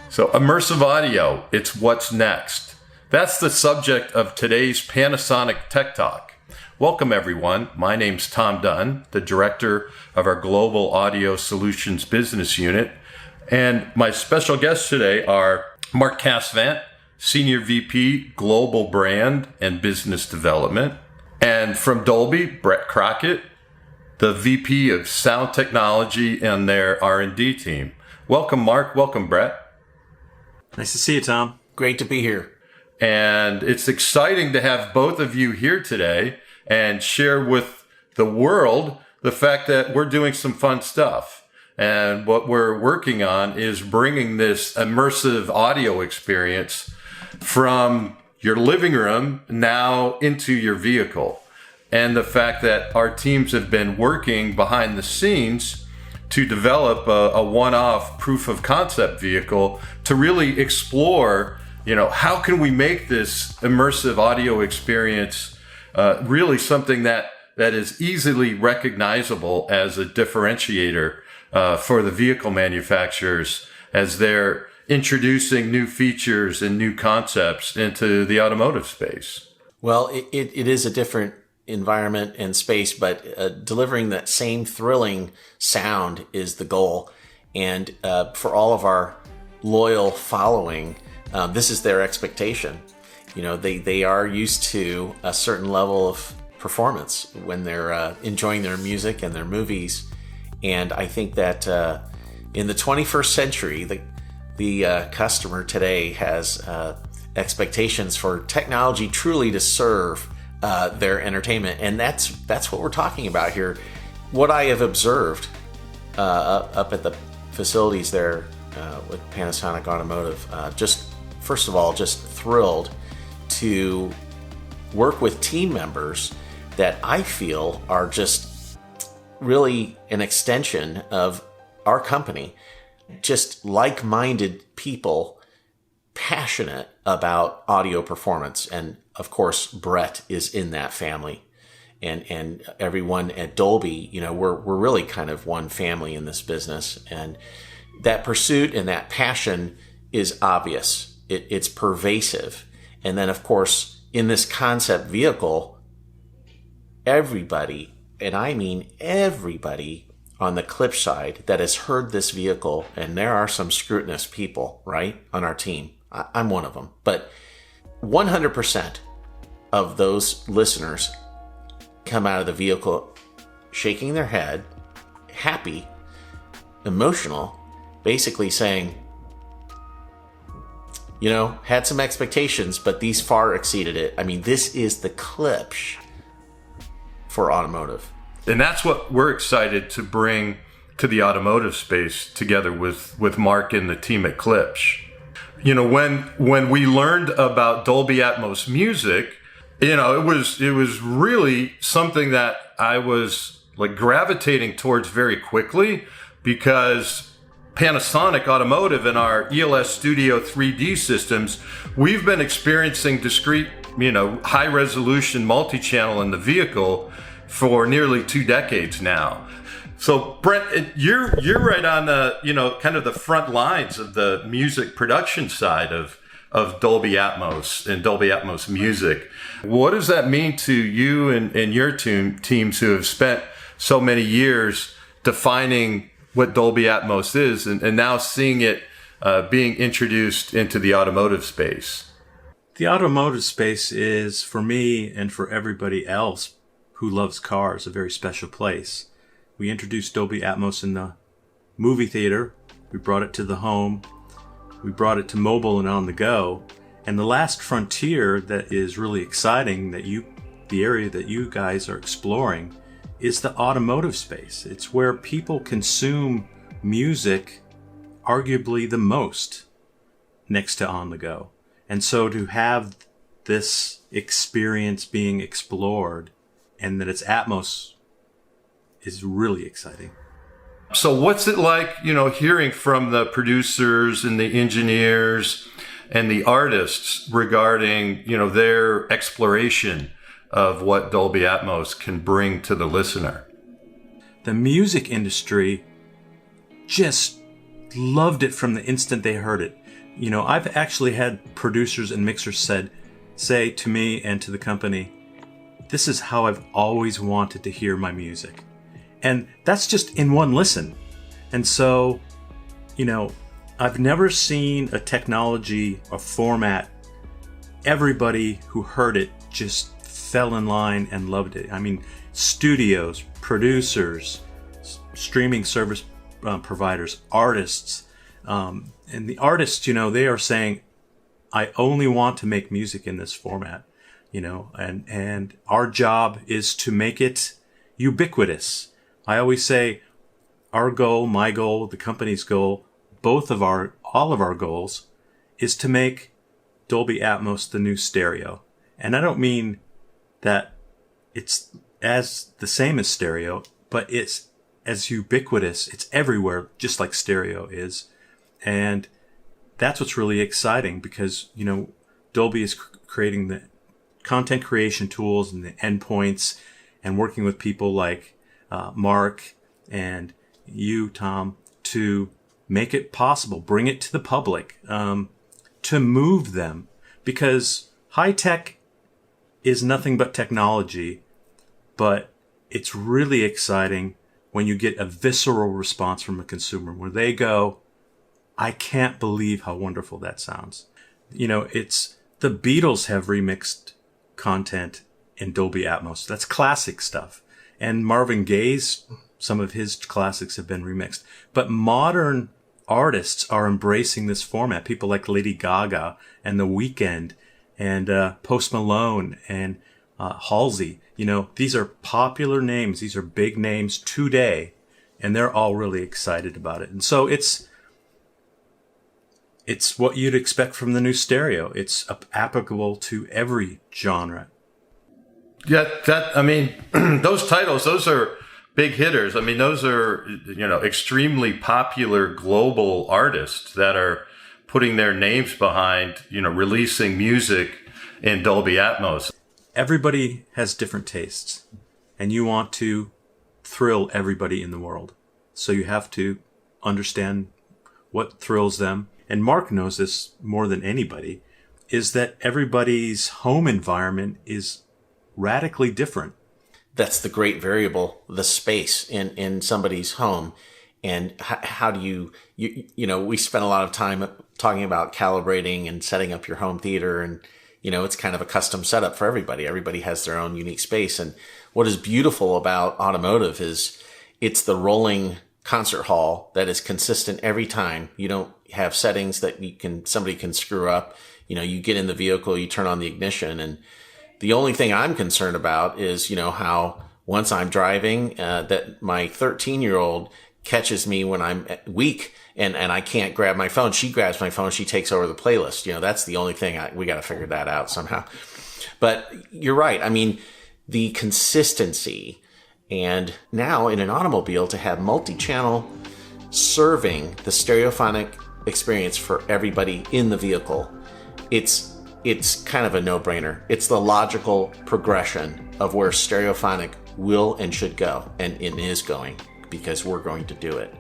So immersive audio, it's what's next. That's the subject of today's Panasonic Tech Talk. Welcome everyone. My name's Tom Dunn, the director of our Global Audio Solutions Business Unit. And my special guests today are Mark Casvant, Senior VP, Global Brand and Business Development. And from Dolby, Brett Crockett, the VP of Sound Technology and their R&D team. Welcome, Mark. Welcome, Brett. Nice to see you, Tom. Great to be here. And it's exciting to have both of you here today and share with the world the fact that we're doing some fun stuff. And what we're working on is bringing this immersive audio experience from your living room now into your vehicle. And the fact that our teams have been working behind the scenes to develop a one-off proof of concept vehicle to really explore, how can we make this immersive audio experience really something that is easily recognizable as a differentiator for the vehicle manufacturers as they're introducing new features and new concepts into the automotive space. Well, it is a different environment and space, but delivering that same thrilling sound is the goal. And for all of our loyal following, this is their expectation. They are used to a certain level of performance when they're enjoying their music and their movies. And I think that in the 21st century, the customer today has expectations for technology truly to serve their entertainment, and that's what we're talking about here. What I have observed up at the facilities there with Panasonic Automotive, first of all, just thrilled to work with team members that I feel are just really an extension of our company, just like-minded people, passionate about audio performance. And of course, Brett is in that family, and everyone at Dolby, we're really kind of one family in this business. And that pursuit and that passion is obvious. It's pervasive. And then of course, in this concept vehicle, everybody, and I mean everybody on the Klipsh side that has heard this vehicle, and there are some scrutinous people, right, on our team. I'm one of them, but 100% of those listeners come out of the vehicle shaking their head, happy, emotional, basically saying, had some expectations, but these far exceeded it. I mean, this is the Klipsh for automotive. And that's what we're excited to bring to the automotive space together with Mark and the team at Klipsh. When we learned about Dolby Atmos music, it was really something that I was gravitating towards very quickly, because Panasonic Automotive and our ELS Studio 3D systems, we've been experiencing discrete, high resolution multi-channel in the vehicle for nearly 2 decades now. So Brent, you're right on the, kind of the front lines of the music production side of Dolby Atmos and Dolby Atmos music. What does that mean to you and your teams who have spent so many years defining what Dolby Atmos is and now seeing it being introduced into the automotive space? The automotive space is, for me and for everybody else who loves cars, a very special place. We introduced Dolby Atmos in the movie theater. We brought it to the home. We brought it to mobile and on the go. And the last frontier that is really exciting, the area that you guys are exploring, is the automotive space. It's where people consume music arguably the most next to on the go. And so to have this experience being explored and that it's Atmos is really exciting. So what's it like, hearing from the producers and the engineers and the artists regarding, their exploration of what Dolby Atmos can bring to the listener? The music industry just loved it from the instant they heard it. You know, I've actually had producers and mixers say to me and to the company, this is how I've always wanted to hear my music. And that's just in one listen. And so, you know, I've never seen a technology, a format, everybody who heard it just fell in line and loved it. I mean, studios, producers, streaming service providers, artists, and the artists, you know, they are saying, I only want to make music in this format, you know, and our job is to make it ubiquitous. I always say our goal, my goal, the company's goal, all of our goals is to make Dolby Atmos the new stereo. And I don't mean that it's as the same as stereo, but it's as ubiquitous. It's everywhere, just like stereo is. And that's what's really exciting because, you know, Dolby is creating the content creation tools and the endpoints and working with people like Mark and you, Tom, to make it possible, bring it to the public, to move them. Because high tech is nothing but technology, but it's really exciting when you get a visceral response from a consumer where they go, I can't believe how wonderful that sounds. You know, it's the Beatles have remixed content in Dolby Atmos. That's classic stuff. And Marvin Gaye's, some of his classics have been remixed. But modern artists are embracing this format. People like Lady Gaga and The Weeknd and Post Malone and Halsey. You know, these are popular names. These are big names today. And they're all really excited about it. And so it's what you'd expect from the new stereo. It's applicable to every genre. Yeah, I mean, those titles, those are big hitters. I mean, those are, you know, extremely popular global artists that are putting their names behind, you know, releasing music in Dolby Atmos. Everybody has different tastes, and you want to thrill everybody in the world. So you have to understand what thrills them. And Mark knows this more than anybody, is that everybody's home environment is radically different. That's the great variable, the space in somebody's home. And how do you know, we spent a lot of time talking about calibrating and setting up your home theater. And, you know, it's kind of a custom setup for everybody. Everybody has their own unique space. And what is beautiful about automotive is it's the rolling concert hall that is consistent every time. You don't have settings that somebody can screw up. You know, you get in the vehicle, you turn on the ignition, and the only thing I'm concerned about is, you know, how once I'm driving, that my 13-year-old catches me when I'm weak and I can't grab my phone. She grabs my phone. She takes over the playlist. You know, that's the only thing we got to figure that out somehow. But you're right. I mean, the consistency, and now in an automobile to have multi-channel serving the stereophonic experience for everybody in the vehicle, it's kind of a no-brainer. It's the logical progression of where stereophonic will and should go, and it is going, because we're going to do it.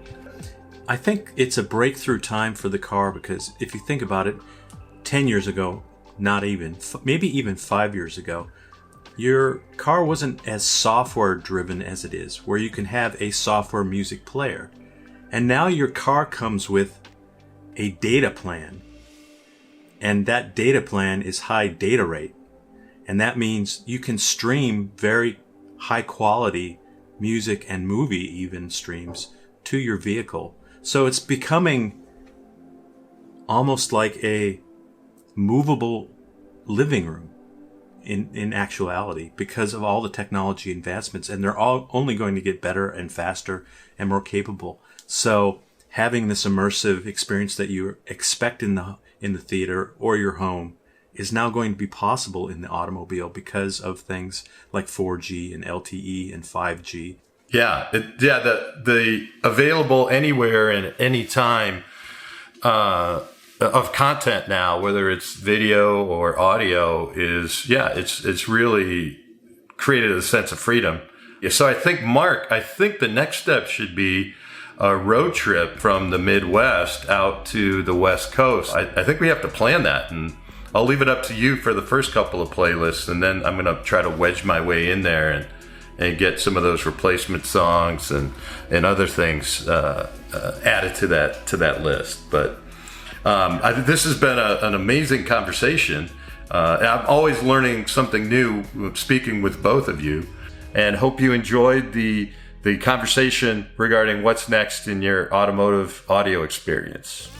I think it's a breakthrough time for the car, because if you think about it, 10 years ago, not even, maybe even 5 years ago, your car wasn't as software driven as it is, where you can have a software music player. And now your car comes with a data plan. And that data plan is high data rate. And that means you can stream very high quality music and movie even streams to your vehicle. So it's becoming almost like a movable living room in actuality, because of all the technology advancements, and they're all only going to get better and faster and more capable. So having this immersive experience that you expect in the theater or your home is now going to be possible in the automobile because of things like 4G and LTE and 5G. Yeah, the available anywhere and any time of content now, whether it's video or audio, it's really created a sense of freedom. So I think, Mark, the next step should be a road trip from the Midwest out to the West Coast. I think we have to plan that, and I'll leave it up to you for the first couple of playlists, and then I'm going to try to wedge my way in there and get some of those replacement songs and other things added to that list. But this has been an amazing conversation. I'm always learning something new speaking with both of you, and hope you enjoyed the conversation regarding what's next in your automotive audio experience.